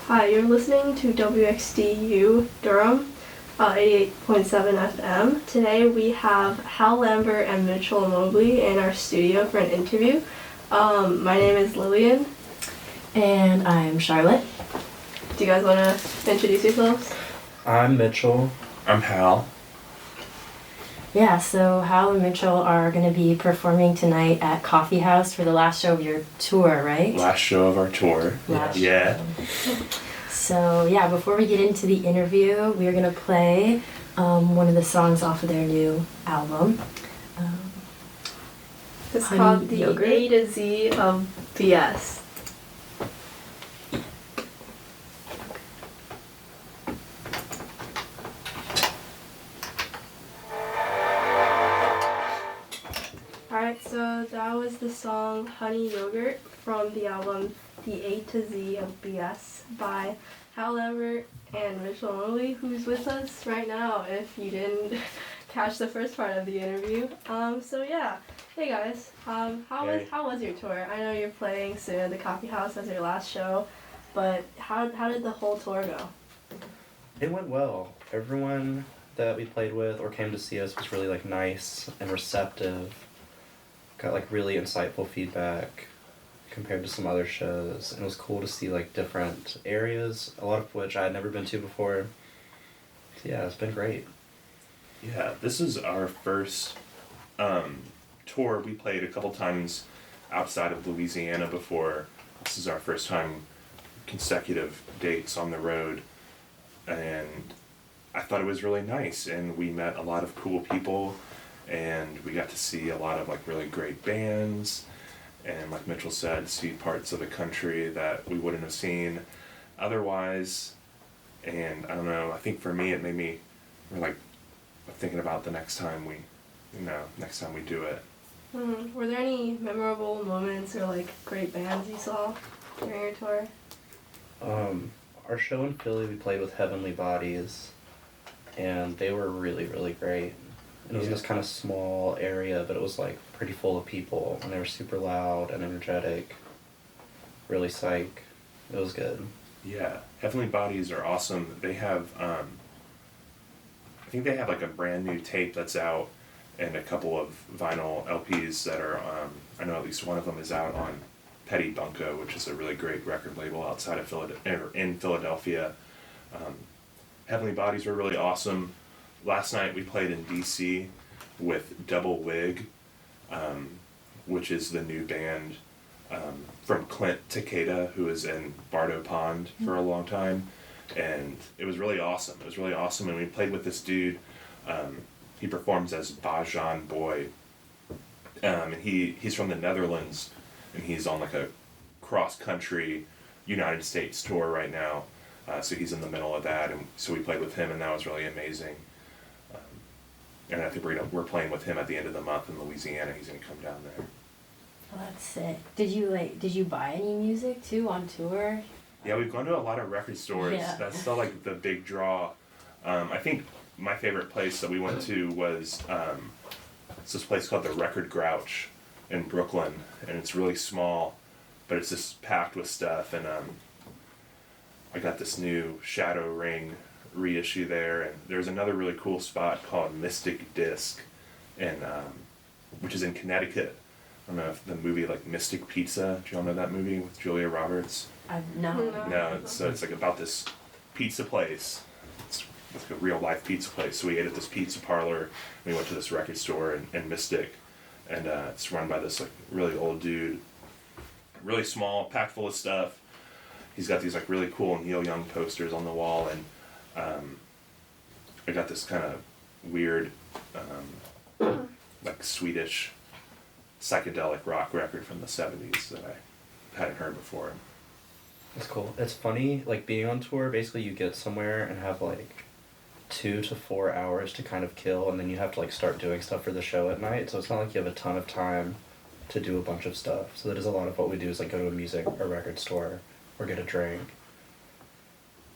Hi, you're listening to WXDU Durham, 88.7 FM. Today we have Hal Lambert and Mitchell Mobley in our studio for an interview. My name is Lillian. And I'm Charlotte. Do you guys want to introduce yourselves? I'm Mitchell. I'm Hal. Yeah, so Hal and Mitchell are going to be performing tonight at Coffee House for the last show of your tour, right? Last show of our tour. Yeah. So yeah, before we get into the interview, we're going to play one of the songs off of their new album. It's Honey called The Yogurt? A to Z of BS. Alright, so that was the song Honey Yogurt from the album The A to Z of BS by Hal Lambert and Mitchell Mobley, who's with us right now if you didn't catch the first part of the interview. So yeah, hey guys, how was your tour? I know you're playing soon at the Coffee House as your last show, but how did the whole tour go? It went well. Everyone that we played with or came to see us was really nice and receptive. Got really insightful feedback compared to some other shows, and it was cool to see different areas, a lot of which I had never been to before. So yeah, it's been great. Yeah, this is our first tour. We played a couple times outside of Louisiana before. This is our first time consecutive dates on the road, and I thought it was really nice, and we met a lot of cool people, and we got to see a lot of really great bands, and like Mitchell said, see parts of the country that we wouldn't have seen otherwise. And I don't know, I think for me it made me thinking about the next time we do it. Were there any memorable moments or great bands you saw during your tour? Our show in Philly, we played with Heavenly Bodies, and they were really, really great. And it was in this kind of small area, but it was pretty full of people, and they were super loud and energetic, really psych. It was good. Yeah, Heavenly Bodies are awesome. They have, I think they have a brand new tape that's out, and a couple of vinyl LPs that are, I know at least one of them is out on Petty Bunko, which is a really great record label outside of in Philadelphia. Heavenly Bodies were really awesome. Last night we played in DC with Double Wig, which is the new band from Clint Takeda, who was in Bardo Pond for a long time, and it was really awesome. And we played with this dude. He performs as Baton Boy, and he's from the Netherlands, and he's on a cross-country United States tour right now. So he's in the middle of that, and so we played with him, and that was really amazing. And I think we're playing with him at the end of the month in Louisiana. He's gonna come down there. Oh, that's sick. Did you buy any music too on tour? Yeah, we've gone to a lot of record stores. Yeah. That's still the big draw. I think my favorite place that we went to was it's this place called the Record Grouch in Brooklyn, and it's really small, but it's just packed with stuff. And I got this new Shadow Ring reissue there, and there's another really cool spot called Mystic Disc, and which is in Connecticut. I don't know if the movie Mystic Pizza. Do you all know that movie with Julia Roberts? No, it's about this pizza place. It's a real life pizza place. So we ate at this pizza parlor. We went to this record store in Mystic, and it's run by this really old dude, really small, packed full of stuff. He's got these really cool Neil Young posters on the wall, and I got this kind of weird, Swedish psychedelic rock record from the 70s that I hadn't heard before. It's cool. It's funny, being on tour, basically you get somewhere and have 2 to 4 hours to kind of kill, and then you have to start doing stuff for the show at night, so it's not you have a ton of time to do a bunch of stuff. So that is a lot of what we do is go to a music or record store or get a drink.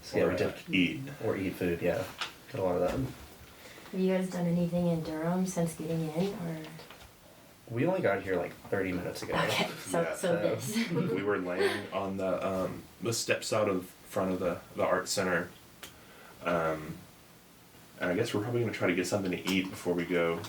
So yeah, we did eat. Or eat food, yeah. Did a lot of that. Have you guys done anything in Durham since getting in, or? We only got here 30 minutes ago. Okay, so Yeah. this. We were laying on the steps out of front of the art center. And I guess we're probably gonna try to get something to eat before we go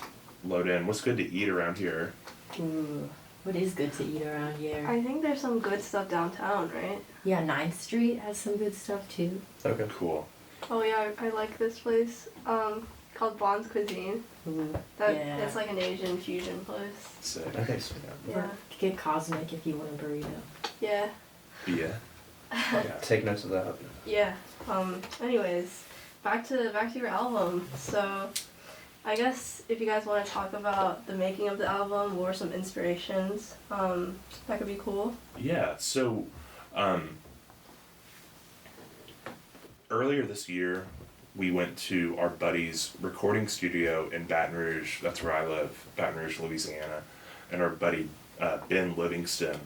load in. What's good to eat around here? Ooh, what is good to eat around here? I think there's some good stuff downtown, right? Yeah, 9th Street has some good stuff too. Okay. Cool. Oh yeah, I like this place. Called Bon's Cuisine. Ooh, That yeah. it's like an Asian fusion place. Sick. Okay, so Yeah. Or get cosmic if you want a burrito. Yeah. Yeah. yeah, take notes of that. Yeah. Anyways, back to your album. So, I guess if you guys want to talk about the making of the album or some inspirations, that could be cool. Yeah, so earlier this year, we went to our buddy's recording studio in Baton Rouge. That's where I live, Baton Rouge, Louisiana. And our buddy Ben Livingston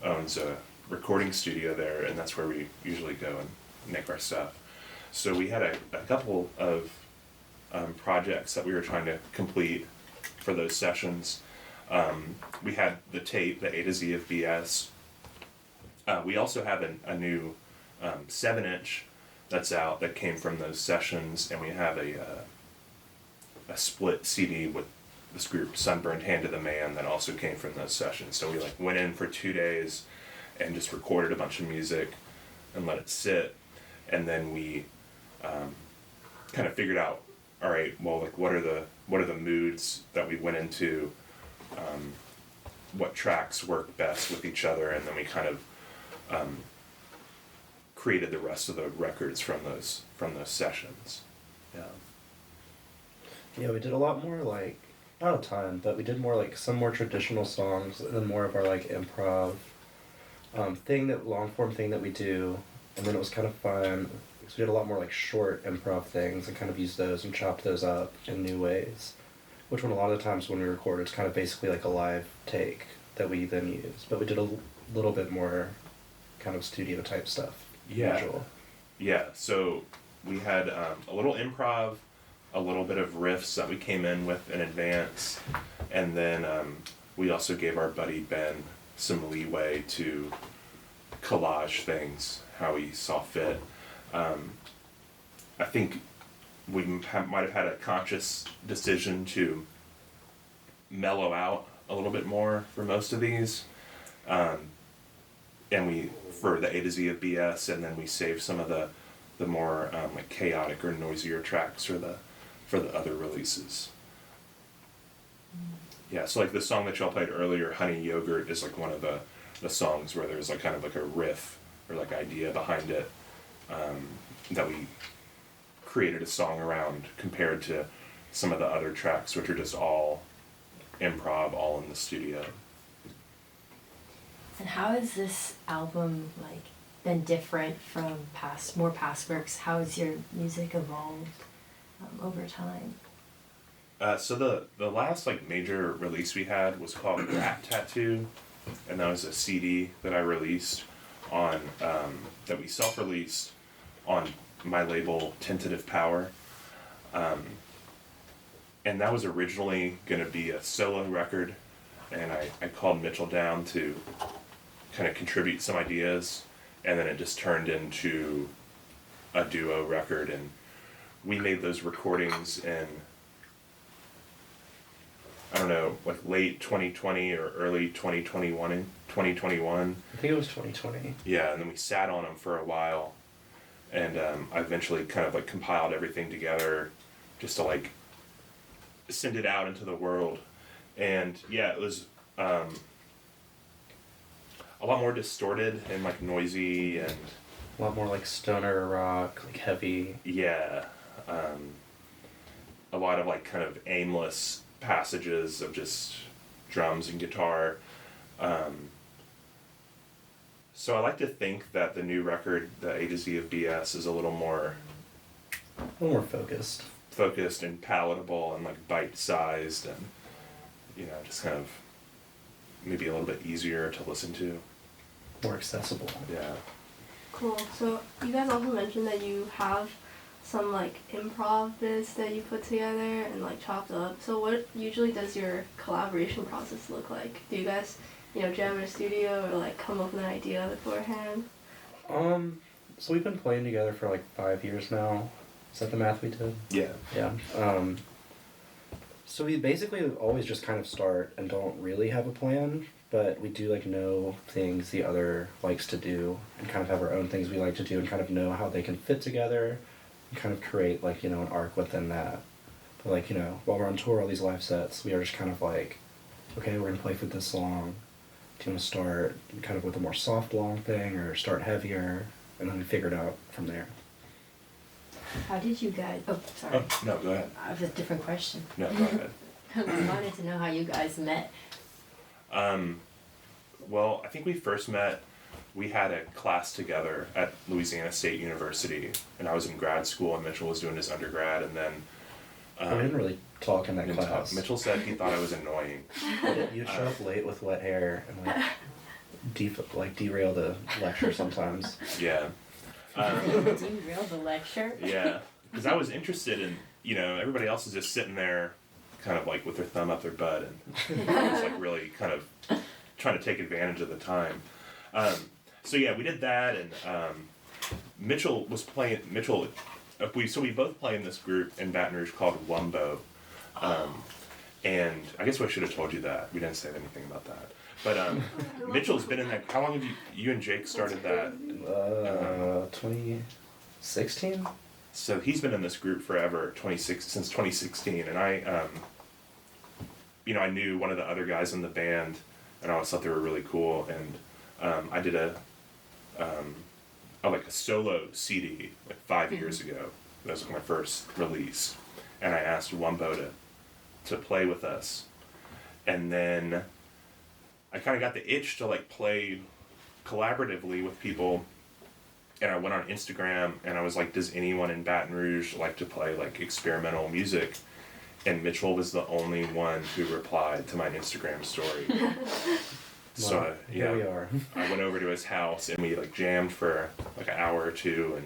owns a recording studio there, and that's where we usually go and make our stuff. So we had a couple of projects that we were trying to complete for those sessions. We had the tape, the A to Z of BS. We also have a new 7-inch that's out that came from those sessions, and we have a split CD with this group Sunburned Hand of the Man that also came from those sessions. So we like went in for 2 days and just recorded a bunch of music and let it sit, and then we kind of figured out, all right, well, like what are the moods that we went into, what tracks work best with each other, and then we kind of created the rest of the records from those sessions. Yeah. Yeah, we did a lot more like, not a ton, but we did more like some more traditional songs and then more of our like improv long form thing that we do. And then it was kind of fun because we did a lot more like short improv things and kind of used those and chopped those up in new ways. Which one a lot of the times when we record, it's kind of basically like a live take that we then use. But we did a little bit more kind of studio type stuff. Yeah. Usual. Yeah, so we had a little improv, a little bit of riffs that we came in with in advance, and then we also gave our buddy Ben some leeway to collage things how he saw fit. I think we might have had a conscious decision to mellow out a little bit more for most of these. And we, for the A to Z of BS, and then we saved some of the more like chaotic or noisier tracks for the other releases. Yeah, so like the song that y'all played earlier, Honey Yogurt, is like one of the songs where there's like kind of like a riff or like idea behind it that we created a song around compared to some of the other tracks which are just all improv, all in the studio. And how has this album like been different from more past works? How has your music evolved over time? So the last like major release we had was called Rat Tattoo, and that was a CD that I released on that we self-released on my label Tentative Power, and that was originally going to be a solo record, and I called Mitchell down to kind of contribute some ideas, and then it just turned into a duo record, and we made those recordings in, I don't know, like late 2020 or early 2021. I think it was 2020. Yeah, and then we sat on them for a while, and I eventually kind of like compiled everything together just to like send it out into the world. And yeah, it was a lot more distorted and like noisy and A lot more like stoner rock, like heavy. yeah, a lot of like kind of aimless passages of just drums and guitar. So I like to think that the new record, the A to Z of BS, is a little more A little more focused. focused and palatable and like bite-sized and, you know, just kind of maybe a little bit easier to listen to. More accessible. Yeah. Cool. So you guys also mentioned that you have some like improv bits that you put together and like chopped up. So what usually does your collaboration process look like? Do you guys, jam in a studio or like come up with an idea beforehand? So we've been playing together for like 5 years now. Is that the math we did? Yeah. Yeah. So we basically always just kind of start and don't really have a plan, but we do like know things the other likes to do and kind of have our own things we like to do and kind of know how they can fit together and kind of create like, you know, an arc within that. But like, you know, while we're on tour, all these live sets, we are just kind of like, okay, we're gonna play for this long. Do you want to start kind of with a more soft long thing or start heavier? And then we figure it out from there. How did you guys? Oh, sorry. Oh, no, go ahead. I have a different question. No, go ahead. I wanted to know how you guys met. Well, I think we first met, we had a class together at Louisiana State University, and I was in grad school, and Mitchell was doing his undergrad, and then... We didn't really talk in that didn't class. talk. Mitchell said he thought I was annoying. You'd show up late with wet hair and like derail the lecture sometimes. Yeah. Derail the lecture. Yeah, because I was interested in, you know, everybody else is just sitting there kind of like with their thumb up their butt and I was like really kind of trying to take advantage of the time. So yeah, we did that, and Mitchell was playing, we both play in this group in Baton Rouge called Wumbo. And I guess I should have told you that. We didn't say anything about that. But Mitchell's been in that, how long have you and Jake started that? 2016? So he's been in this group forever, since 2016, and I, you know, I knew one of the other guys in the band, and I always thought they were really cool, and I did a solo CD like 5 years ago. That was like my first release, and I asked Wumbo to play with us, and then I kind of got the itch to like play collaboratively with people. And I went on Instagram and I was like, does anyone in Baton Rouge like to play like experimental music? And Mitchell was the only one who replied to my Instagram story. So Well, yeah, here we are. I went over to his house and we like jammed for like an hour or two, and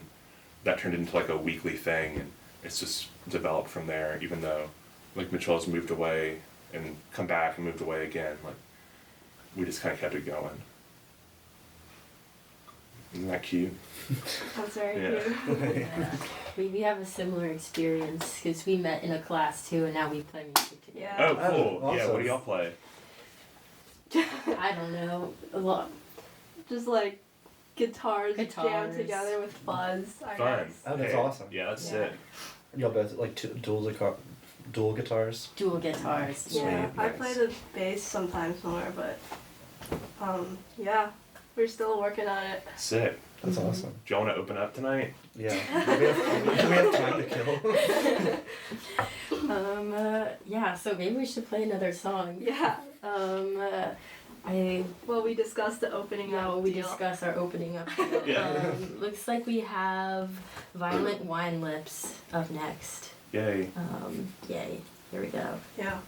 that turned into like a weekly thing, and it's just developed from there, even though like Mitchell has moved away and come back and moved away again. Like we just kind of kept it going. Isn't that cute? That's very Yeah. cute. Yeah. We have a similar experience because we met in a class too, and now we play music together. Yeah. Oh, cool. Oh, Yeah, awesome. what do y'all play? I don't know. A lot. Just like guitars jammed Guitars. together with fuzz, I Fun. guess. Oh, that's Hey, awesome. Yeah, that's Yeah. sick. Y'all both like dual guitars? Dual guitars. Yeah, Sweet, I nice. play the bass sometimes more, but yeah, we're still working on it. Sick. That's Mhm. awesome. Do y'all want to open up tonight? Yeah. Do we have time to kill? Yeah, so maybe we should play another song. Yeah. Well, we discussed the opening Now up we deal. discuss our opening up. Yeah. Looks like we have Violent Wine Lips up next. Yay. Yay. Here we go. Yeah.